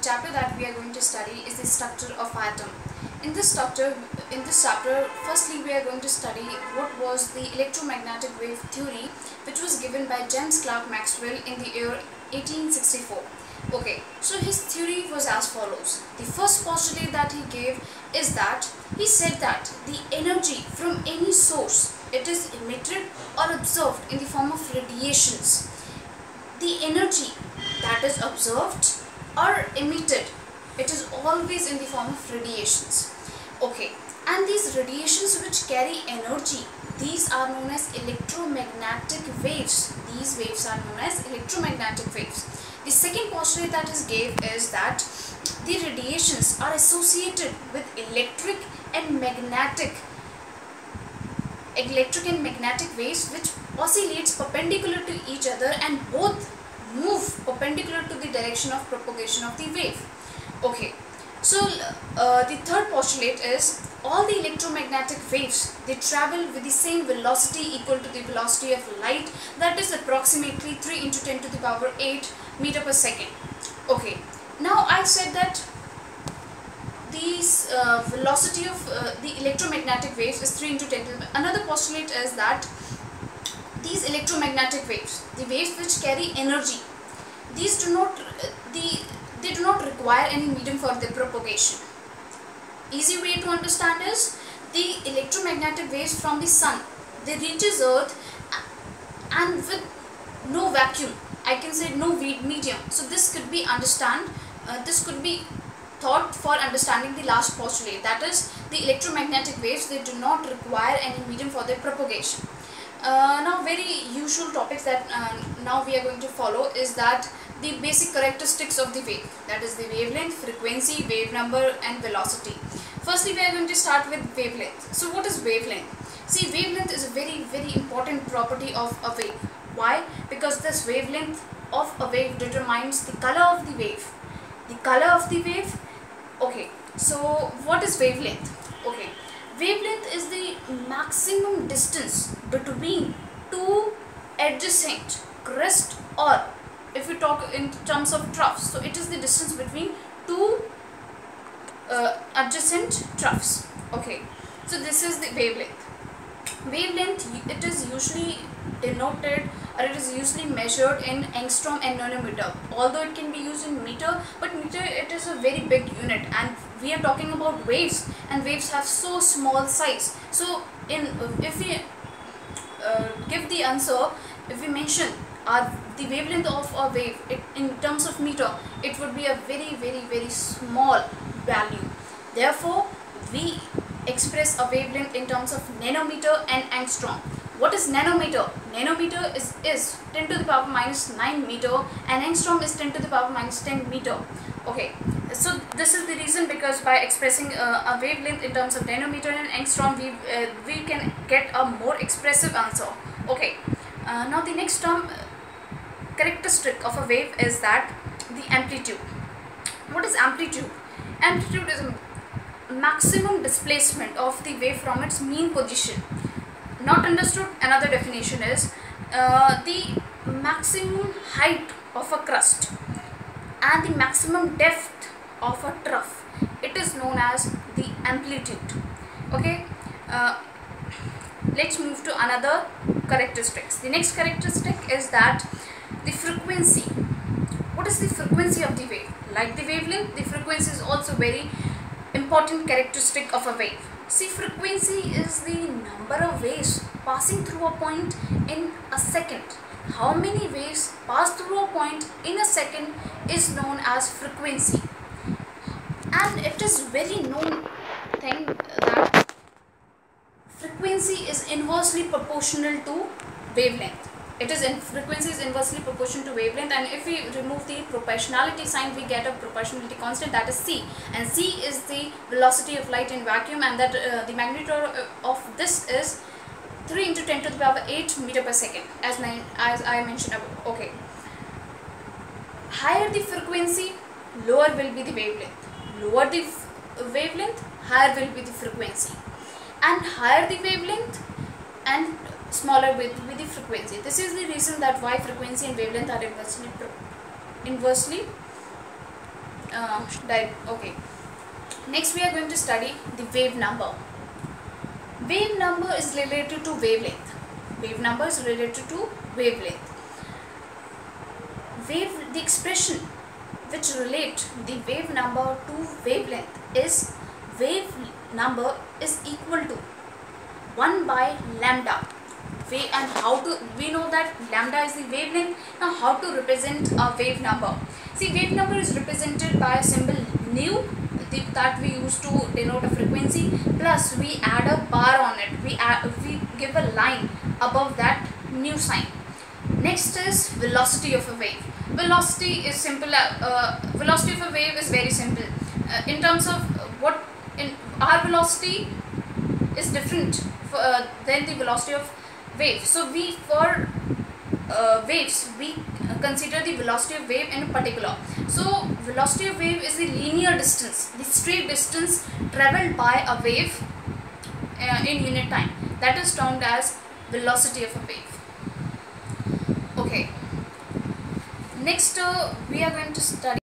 chapter that we are going to study is the structure of atom. In this chapter, firstly we are going to study what was the electromagnetic wave theory, which was given by James Clerk Maxwell in the year 1864. Okay, so his theory was as follows. The first postulate that he gave is that he said that the energy from any source, it is emitted or observed in the form of radiations. The energy that is observed or emitted, it is always in the form of radiations. Okay, and these radiations which carry energy, these are known as electromagnetic waves. These waves are known as electromagnetic waves. The second postulate that is gave is that the radiations are associated with electric and magnetic waves which oscillates perpendicular to each other and both move perpendicular to the direction of propagation of the wave. Okay, so the third postulate is all the electromagnetic waves, they travel with the same velocity equal to the velocity of light, that is approximately 3 into 10 to the power 8 meter per second. Okay, now I said that these velocity of the electromagnetic waves is 3 into 10 to the. Another postulate is that these electromagnetic waves, the waves which carry energy, these do not they do not require any medium for their propagation. Easy way to understand is the electromagnetic waves from the sun, they reaches earth and with no vacuum, I can say no medium. So this could be this could be thought for understanding the last postulate, that is the electromagnetic waves, they do not require any medium for their propagation. Now very usual topics that now we are going to follow is that the basic characteristics of the wave, that is the wavelength, frequency, wave number and velocity. Firstly we are going to start with wavelength. So what is wavelength? See, wavelength is a very important property of a wave. Why? Because this wavelength of a wave determines the color of the wave. The color of the wave. Okay, so what is wavelength? Okay, wavelength is the maximum distance between two adjacent crest, or if we talk in terms of troughs, so it is the distance between two adjacent troughs. Okay, so this is the wavelength. Wavelength, it is usually denoted or it is usually measured in angstrom and nanometer, although it can be used in meter, but meter it is a very big unit and we are talking about waves, and waves have so small size. So if we give the answer, if we mention the wavelength of a wave in terms of meter, it would be a very small value. Therefore we express a wavelength in terms of nanometer and angstrom. What is nanometer? Nanometer is 10 to the power minus 9 meter and angstrom is 10 to the power minus 10 meter. Okay, so this is the reason, because by expressing a wavelength in terms of nanometer and angstrom, we can get a more expressive answer. Okay, now the next term characteristic of a wave is that the amplitude. What is amplitude? Amplitude is a maximum displacement of the wave from its mean position. Not understood, another definition is the maximum height of a crust and the maximum depth of a trough. It is known as the amplitude. Okay, let's move to another characteristics. The next characteristic is that the frequency. What is the frequency of the wave? Like the wavelength, the frequency is also very important characteristic of a wave. See, frequency is the number of waves passing through a point in a second. How many waves pass through a point in a second is known as frequency. And it is very known thing that frequency is inversely proportional to wavelength. Frequency is inversely proportional to wavelength, and if we remove the proportionality sign, we get a proportionality constant, that is c, and c is the velocity of light in vacuum, and that the magnitude of this is 3 into 10 to the power 8 meter per second, as I mentioned above. Okay, higher the frequency, lower will be the wavelength. Lower the wavelength, higher will be the frequency, and higher the wavelength and smaller with the frequency. This is the reason that why frequency and wavelength are inversely Okay. Next we are going to study the wave number. Wave number is related to wavelength. Wave number is related to wavelength. The expression which relate the wave number to wavelength is wave number is equal to 1 by lambda. And how to, we know that lambda is the wavelength. Now how to represent a wave number? See, wave number is represented by a symbol nu that we use to denote a frequency, plus we add a bar on it. We give a line above that nu sign. Next is velocity of a wave. Velocity is simple. Velocity of a wave is very simple. In terms of what, in our velocity is different than the velocity of wave. So we, for waves, we consider the velocity of wave in particular. So velocity of wave is the linear distance, the straight distance traveled by a wave in unit time. That is termed as velocity of a wave. Okay. Next we are going to study